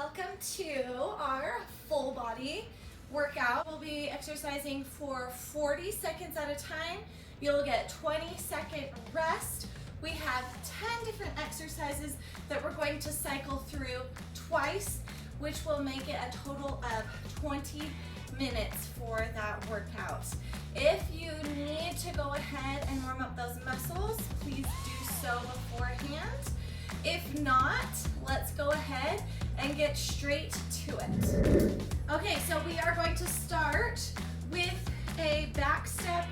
welcome to our full body workout. We'll be exercising for 40 seconds at a time. You'll get 20-second rest. We have 10 different exercises that we're going to cycle through twice, which will make it a total of 20 minutes for that workout. If you need to go ahead and warm up those muscles, please do so beforehand. If not, let's go ahead and get straight to it. Okay, so we are going to start with a back step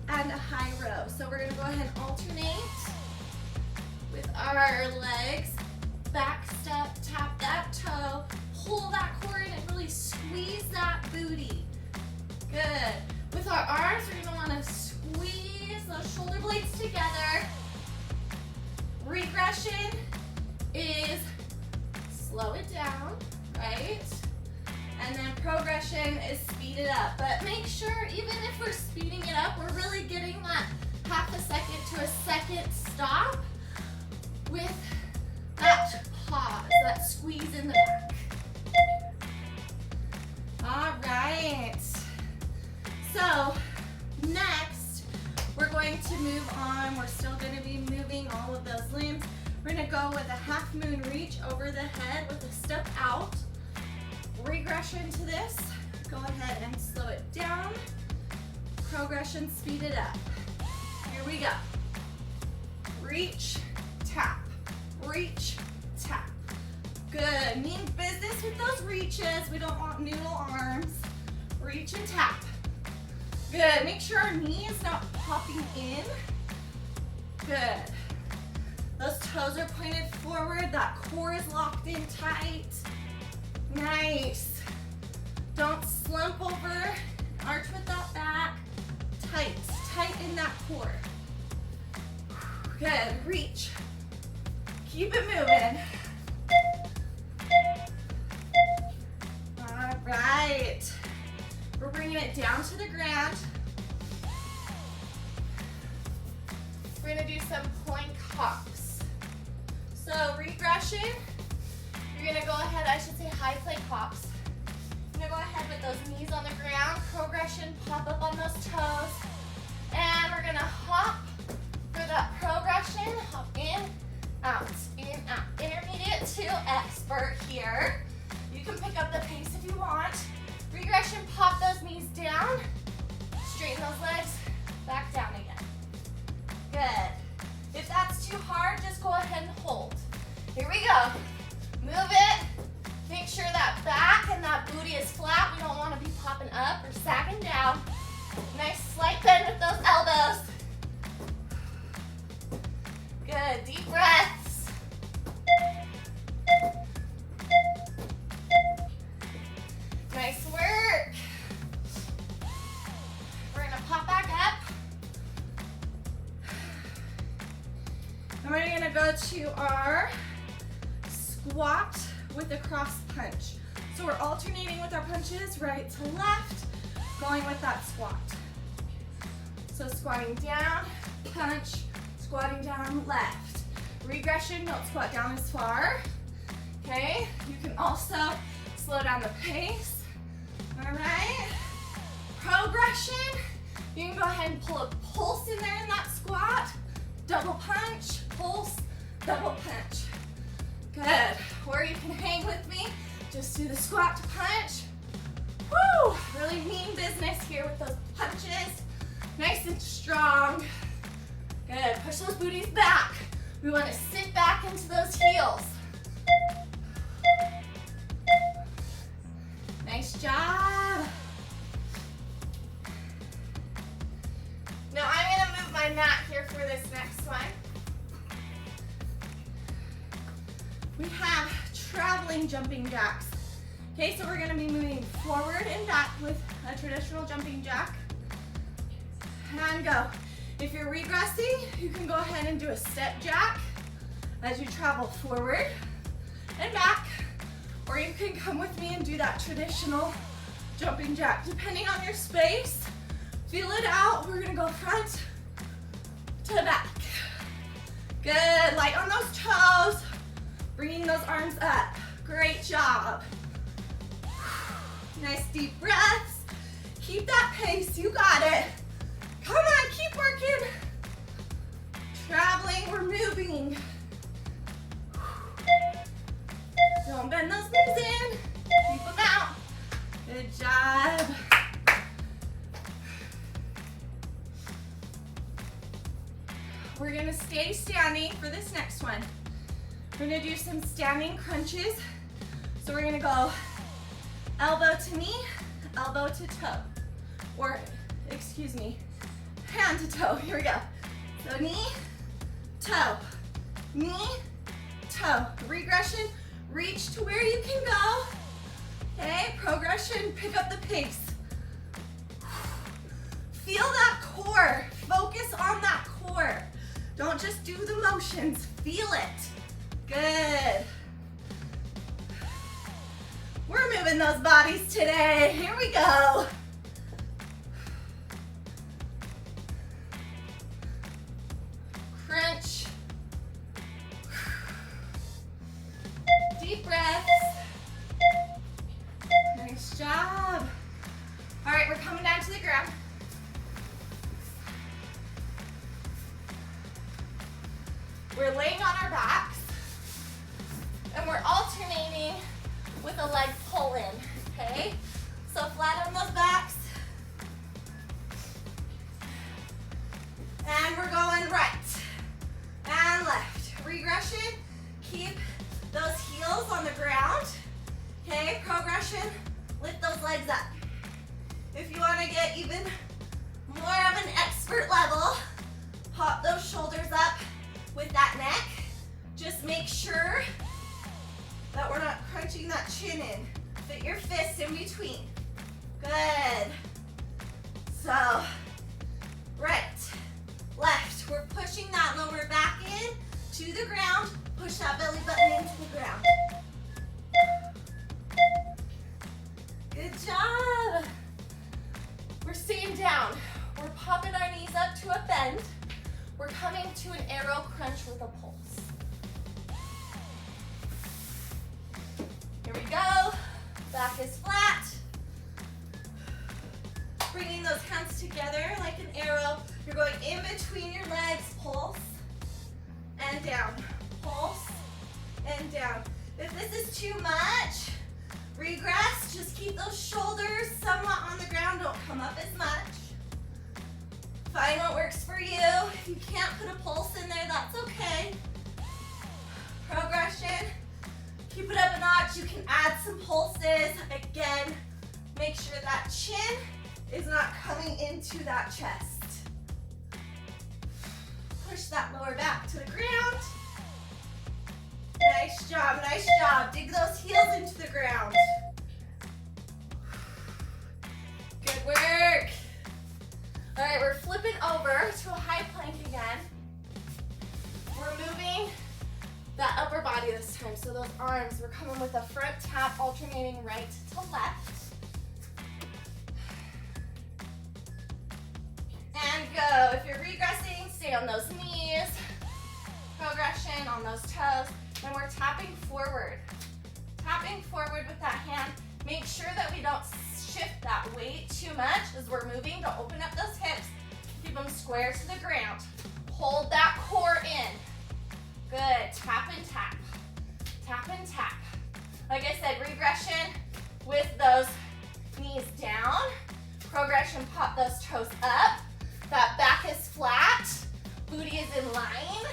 and a high row. So we're gonna go ahead and alternate with our legs. Back step, tap that toe, pull that core in and really squeeze that booty. Good. With our arms, we're gonna wanna squeeze those shoulder blades together. Regression is slow it down, right? And then progression is speed it up. But make sure, even if we're speeding it up, we're really getting that half a second to a second stop with that pause, that squeeze in the back. All right. So next, we're going to move on. We're still going to be moving all of those limbs. We're going to go with a half moon reach over the head with a step out. Regression to this. Go ahead and slow it down. Progression, speed it up. Here we go. Reach, tap. Reach, tap. Good. Mean business with those reaches. We don't want noodle arms. Reach and tap. Good. Make sure our knee is not popping in. Good. Those toes are pointed forward. That core is locked in tight. Nice. Don't slump over. Arch with that back. Tight. Tight in that core. Good. Reach. Keep it moving. All right. We're bringing it down to the ground. We're going to do some plank hops. So regression, you're going to go ahead, I should say high plank hops. You're going to go ahead with those knees on the ground. Progression, pop up on those toes. And we're going to hop for that progression. Hop in, out, intermediate to expert here. You can pick up the pace if you want. Regression, pop those knees down. Straighten those legs, back down again. Good. If that's too hard, just go ahead and hold. Here we go. Move it. Make sure that back and that booty is flat. We don't want to be popping up or sagging down. Nice slight bend with those elbows. Good. Deep breaths. Nice work. We're going to pop back up. And we're going to go to our squat with a cross punch. So we're alternating with our punches, right to left, going with that squat. So squatting down, punch, squatting down, left. Regression, don't squat down as far. Okay, you can also slow down the pace. All right. Progression, you can go ahead and pull a pulse in there in that squat. Double punch, pulse, double punch. Good. Or you can hang with me. Just do the squat to punch. Woo! Really mean business here with those punches. Nice and strong. Good. Push those booties back. We want to sit back into those heels. Nice job. Now I'm going to move my mat here for this next one. We have traveling jumping jacks. Okay, so we're going to be moving forward and back with a traditional jumping jack. And go. If you're regressing, you can go ahead and do a step jack as you travel forward and back. Or you can come with me and do that traditional jumping jack. Depending on your space, feel it out. We're going to go front to back. Good. Light on those toes. Bringing those arms up. Great job. Nice deep breaths. Keep that pace, you got it. Come on, keep working. Traveling, we're moving. Don't bend those knees in. Keep them out. Good job. We're gonna stay standing for this next one. We're gonna do some standing crunches. So we're gonna go elbow to knee, elbow to toe. Or, excuse me, hand to toe. Here we go. So knee, toe, knee, toe. Regression, reach to where you can go. Okay, progression, pick up the pace. Feel that core. Focus on that core. Don't just do the motions, feel it. Good. We're moving those bodies today. Here we go. Crunch. Deep breaths. Nice job. All right, we're coming down to the ground. We're laying on our backs, and we're alternating with a leg pull in, okay? So flat on those backs. And we're going right and left. Regression, keep those heels on the ground. Okay, progression, lift those legs up. If you want to get even more of an expert level, pop those shoulders up with that neck. Just make sure that we're not crunching that chin in. Fit your fists in between. Good. So, right, left. We're pushing that lower back in to the ground. Push that belly button into the ground. Good job. We're staying down. We're popping our knees up to a bend. We're coming to an arrow crunch with a pulse. Here we go. Back is flat. Bringing those hands together like an arrow. You're going in between your legs. Pulse and down. Pulse and down. If this is too much, regress. Just keep those shoulders somewhat on the ground. Don't come up as much. Find what works for you. If you can't put a pulse in there, that's okay. Progression. Keep it up a notch. You can add some pulses. Again, make sure that chin is not coming into that chest. Push that lower back to the ground. Nice job, nice job. Dig those heels into the ground. Good work. All right, we're flipping over to a high plank again. We're moving that upper body this time. So those arms, we're coming with a front tap, alternating right to left. And go. If you're regressing, stay on those knees. Progression on those toes. And we're tapping forward. Tapping forward with that hand. Make sure that we don't shift that weight too much as we're moving to open up those hips. Keep them square to the ground. Hold that core in. Good. Tap and tap. Tap and tap. Like I said, regression with those knees down. Progression, pop those toes up. That back is flat. Booty is in line.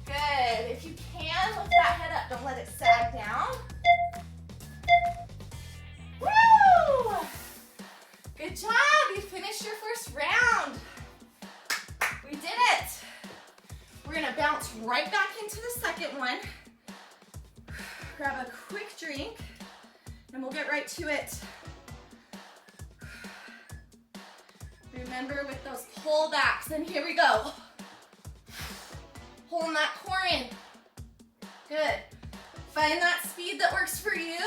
Good. If you can, lift that head up. Don't let it sag down. Woo! Good job. You finished your first round. We did it. We're going to bounce right back into the second one. Grab a quick drink, and we'll get right to it. Remember with those pullbacks, and here we go. Holding that core in. Good. Find that speed that works for you.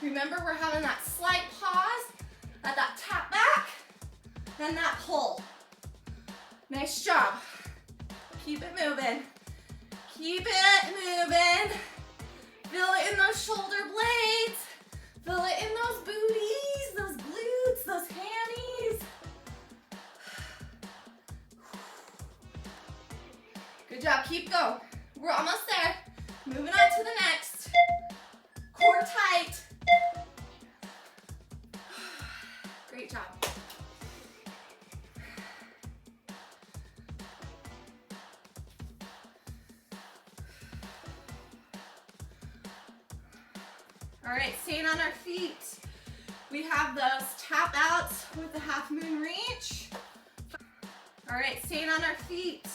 Remember, we're having that slight pause at that tap back, and that pull. Nice job. Keep it moving. Keep it moving. Feel it in those shoulder All right, staying on our feet. We have those tap outs with the half moon reach. All right, staying on our feet.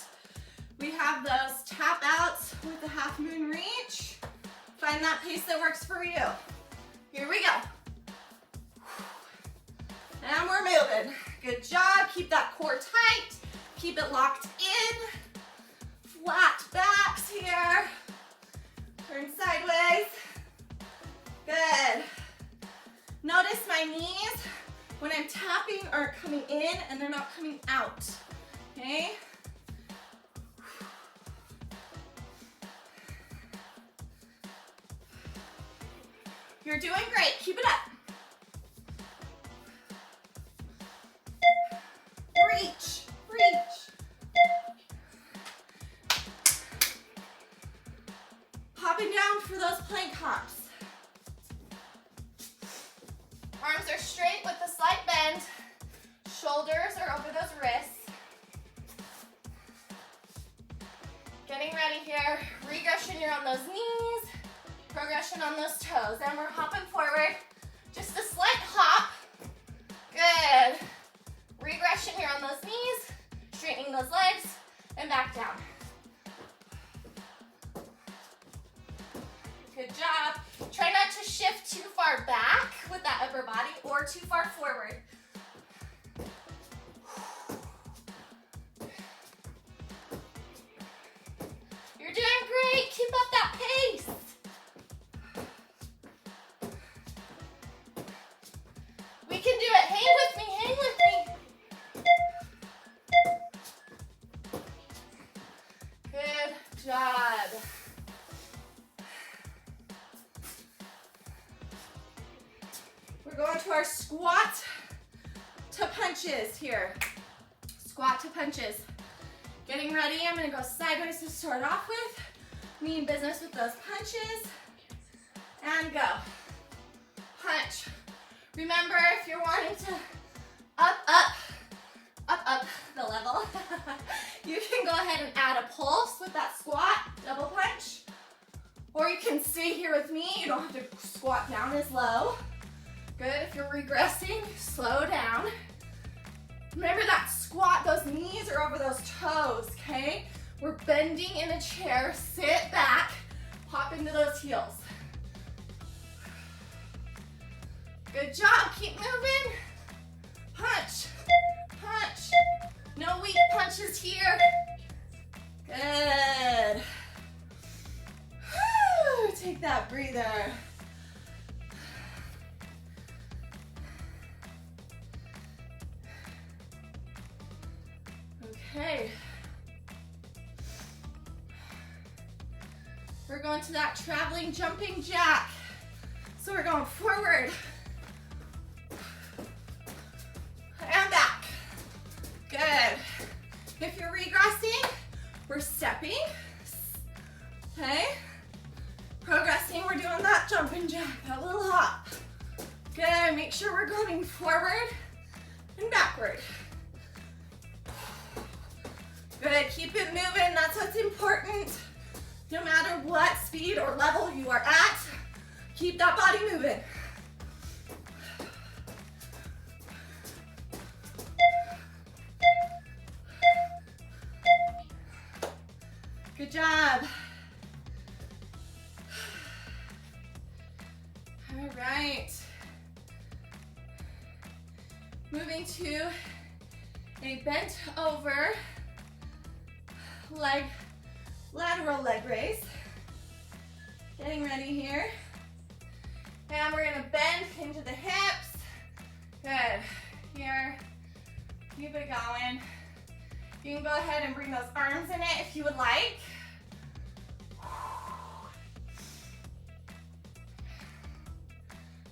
We have those tap outs with the half moon reach. Find that pace that works for you. Here we go. And we're moving. Good job. Keep that core tight. Keep it locked in. Flat backs here. Turn sideways. Good. Notice my knees when I'm tapping are coming in and they're not coming out. Okay? You're doing great. Keep it up. Reach, reach. Popping down for those plank hops. Arms are straight with a slight bend. Shoulders are over those wrists. Getting ready here. Regression here on those knees. Progression on those toes. And we're hopping forward. Just a slight hop. Good. Regression here on those knees. Straightening those legs. And back down. Good job. Try not to shift too far back with that upper body or too far forward. You're doing great. Keep up that pace. We can do it. Hang with me. Hang with me. Good job. We're going to our squat to punches here. Squat to punches. Getting ready. I'm going to go sideways to start off with. Mean business with those punches. And go. Punch. Remember, if you're wanting to up the level, you can go ahead and add a pulse with that squat, double punch. Or you can stay here with me. You don't have to squat down as low. Good. If you're regressing, slow down. Remember that squat, those knees are over those toes, okay? We're bending in a chair. Sit back, pop into those heels. Good job. Keep moving. Punch, punch. No weak punches here. Good. Whew, take that breather. Okay. We're going to that traveling jumping jack. So we're going forward and back. Good. If you're regressing, we're stepping. Okay. Progressing, we're doing that jumping jack, that little hop. Good. Make sure we're going forward and backward. Good, keep it moving, that's what's important. No matter what speed or level you are at, keep that body moving. Good job. All right. Moving to a bent over lateral leg raise. Getting ready here. And we're gonna bend into the hips. Good. Here. Keep it going. You can go ahead and bring those arms in it if you would like.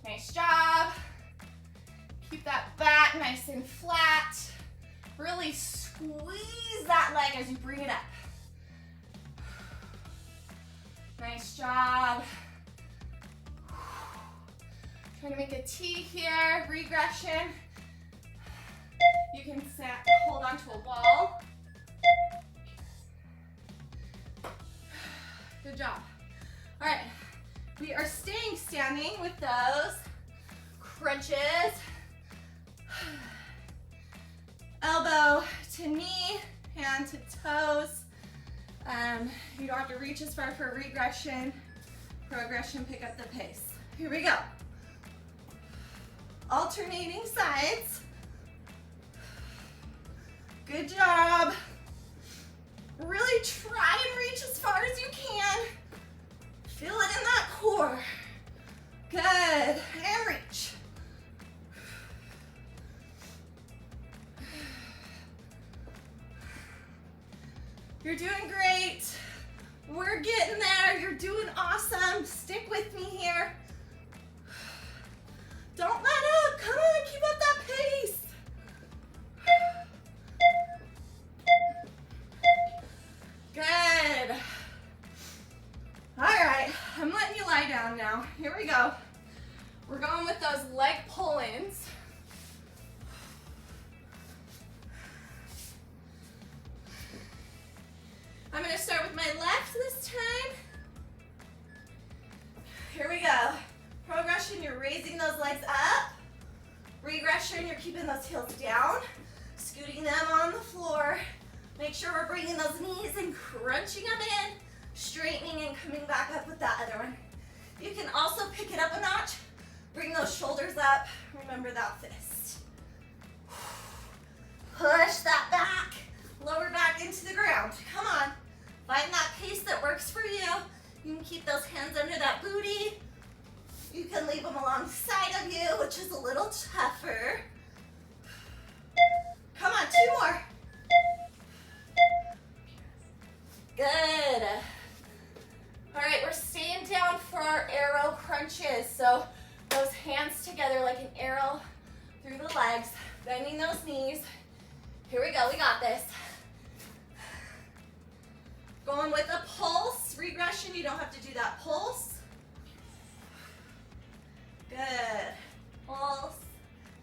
Nice job. Keep that back nice and flat. Really squeeze that leg as you bring it up. Nice job. Trying to make a T here, regression. You can hold onto a wall. Good job. All right, We are staying standing with those crunches. Elbow to knee, hand to toes. You don't have to reach as far for regression. Progression, pick up the pace. Here we go. Alternating sides. Good job. Really try and reach as far as you can. Feel it in that core. Good, and reach. You're doing great. We're getting there. You're doing awesome. Stick with me here. Don't let up. Come on, keep up that pace. Good. All right, I'm letting you lie down now. Here we go. We're going with those leg pull-ins. I'm gonna start with my left this time. Here we go. Progression, you're raising those legs up. Regression, you're keeping those heels down, scooting them on the floor. Make sure we're bringing those knees and crunching them in, straightening and coming back up with that other one. You can also pick it up a notch. Bring those shoulders up. Remember that fist. Push that back, lower back into the ground. Come on. Find that pace that works for you. You can keep those hands under that booty. You can leave them alongside of you, which is a little tougher. Come on, 2 more. Good. All right, we're staying down for our arrow crunches. So those hands together like an arrow through the legs, bending those knees. Here we go, we got this. Going with a pulse, regression, you don't have to do that pulse. Good, pulse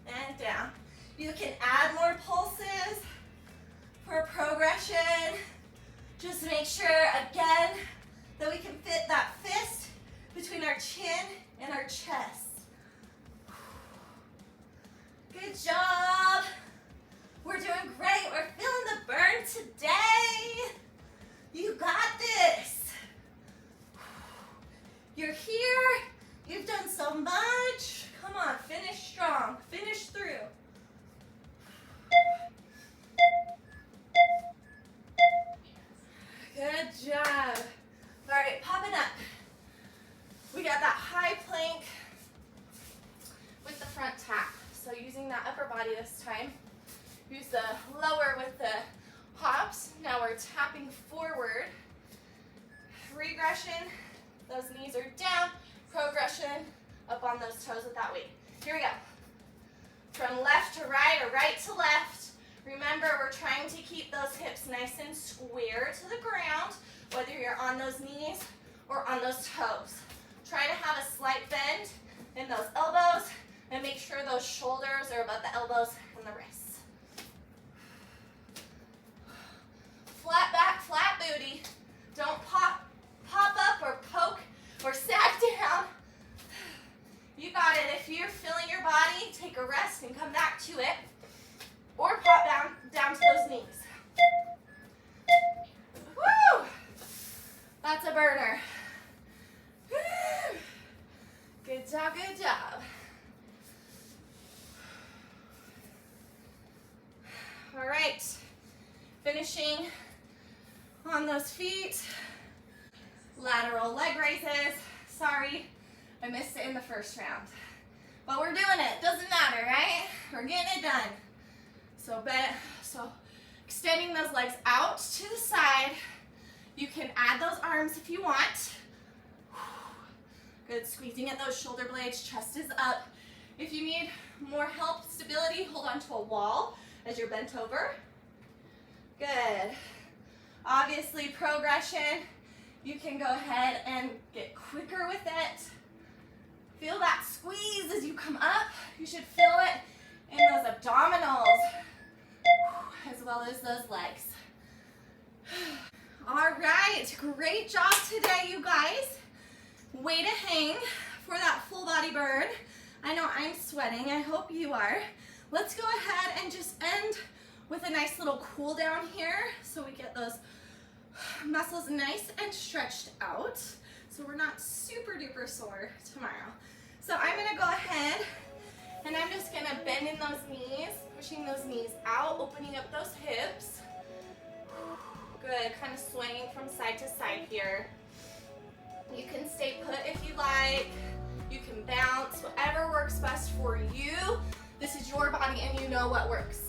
and down. You can add more pulses for progression. Just make sure, again, that we can fit that fist between our chin and our chest. Good job. We're doing great. We're feeling the burn today. You got this. You're here. You've done so much. Come on, finish strong. Finish through. Good job. All right, popping up. We got that high plank with the front tap. So using that upper body this time. Use the lower with the hops. Now we're tapping forward. Regression, those knees are down. Progression, up on those toes with that weight. Here we go. From left to right or right to left. Remember, we're trying to keep those hips nice and square to the ground, whether you're on those knees or on those toes. Try to have a slight bend in those elbows and make sure those shoulders are above the elbows and the wrists. Flat back, flat booty. Don't pop up or poke or sag down. You got it. If you're feeling your body, take a rest and come back to it. Or pop down to those knees. Woo! That's a burner. Woo! Good job, good job. All right, finishing on those feet. Lateral leg raises. Sorry, I missed it in the first round. But we're doing it, doesn't matter, right? We're getting it done. So extending those legs out to the side. You can add those arms if you want. Good, squeezing at those shoulder blades, chest is up. If you need more help, stability, hold on to a wall as you're bent over. Good. Obviously, progression, you can go ahead and get quicker with it. Feel that squeeze as you come up. You should feel it in those abdominals, as well as those legs. All right, great job today, you guys. Way to hang for that full body burn. I know I'm sweating, I hope you are. Let's go ahead and just end with a nice little cool down here so we get those muscles nice and stretched out so we're not super duper sore tomorrow. So I'm gonna go ahead and I'm just gonna bend in those knees, pushing those knees out, opening up those hips. Good, kind of swaying from side to side here. You can stay put if you like. You can bounce, whatever works best for you. This is your body and you know what works.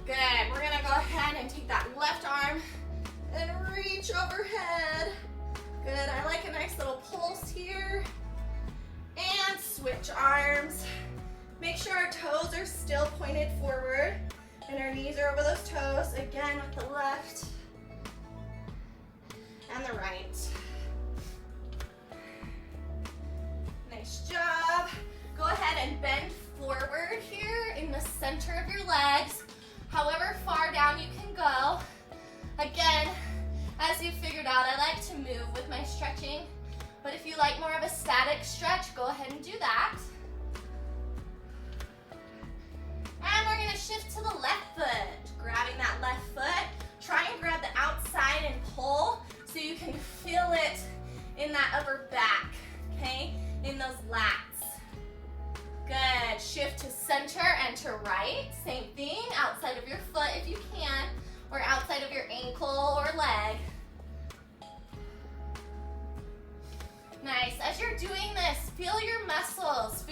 Good, we're gonna go ahead and take that left arm and reach overhead. Good, I like a nice little pulse here. And switch arms. Make sure our toes are still pointed forward and our knees are over those toes. Again with the left and the right. Nice job. Go ahead and bend forward here in the center of your legs. However far down you can go. Again, as you figured out, I like to move with my stretching, but if you like more of a static stretch, go ahead and do that. And we're gonna shift to the left foot. Grabbing that left foot, try and grab the outside and pull so you can feel it in that upper back, okay? In those lats. Good, shift to center and to right. Same thing, outside of your foot if you can, or outside of your ankle or leg. Nice, as you're doing this, feel your muscles,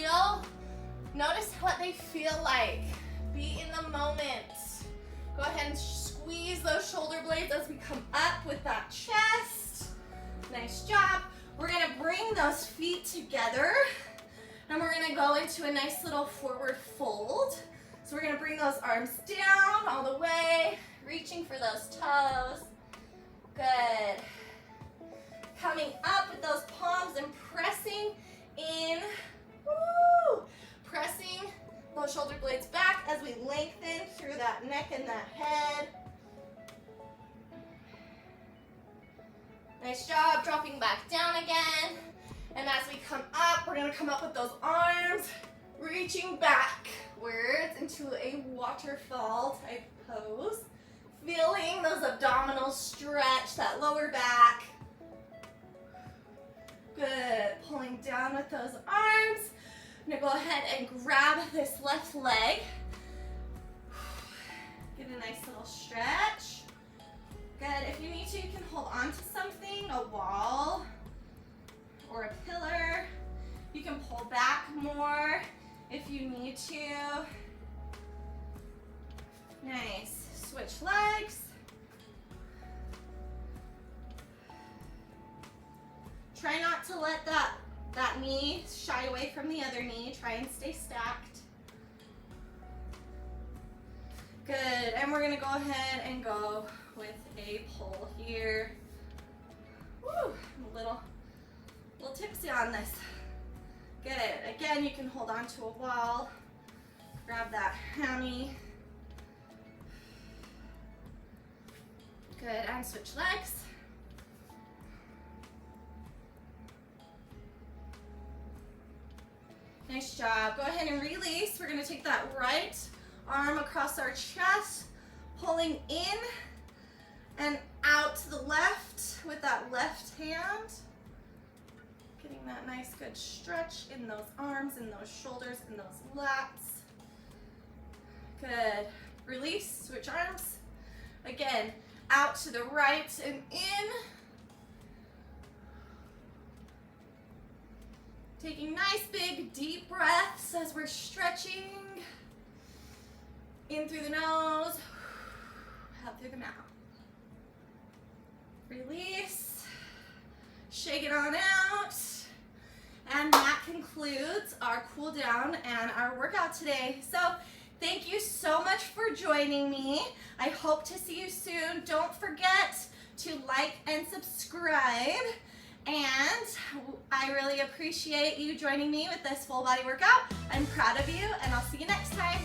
notice what they feel like. Be in the moment. Go ahead and squeeze those shoulder blades as we come up with that chest. Nice job. We're gonna bring those feet together and we're gonna go into a nice little forward fold. So we're gonna bring those arms down all the way, reaching for those toes. Good. Coming up with those palms and pressing in. Woo! Pressing those shoulder blades back as we lengthen through that neck and that head. Nice job, dropping back down again. And as we come up, we're gonna come up with those arms, reaching backwards into a waterfall type pose. Feeling those abdominals stretch, that lower back. Good, pulling down with those arms. I'm gonna go ahead and grab this left leg. Get a nice little stretch. Good, if you need to, you can hold on to something, a wall or a pillar. You can pull back more if you need to. Nice, switch legs. Try not to let that knee shy away from the other knee. Try and stay stacked. Good, and we're gonna go ahead and go with a pull here. Woo, I'm a little tipsy on this. Good, again, you can hold on to a wall. Grab that hammy. Good, and switch legs. Nice job. Go ahead and release. We're going to take that right arm across our chest, pulling in and out to the left with that left hand. Getting that nice good stretch in those arms, in those shoulders, in those lats. Good. Release, switch arms. Again, out to the right and in. Taking nice big deep breaths as we're stretching. In through the nose, out through the mouth. Release, shake it on out. And that concludes our cool down and our workout today. So thank you so much for joining me. I hope to see you soon. Don't forget to like and subscribe. And I really appreciate you joining me with this full body workout. I'm proud of you, and I'll see you next time.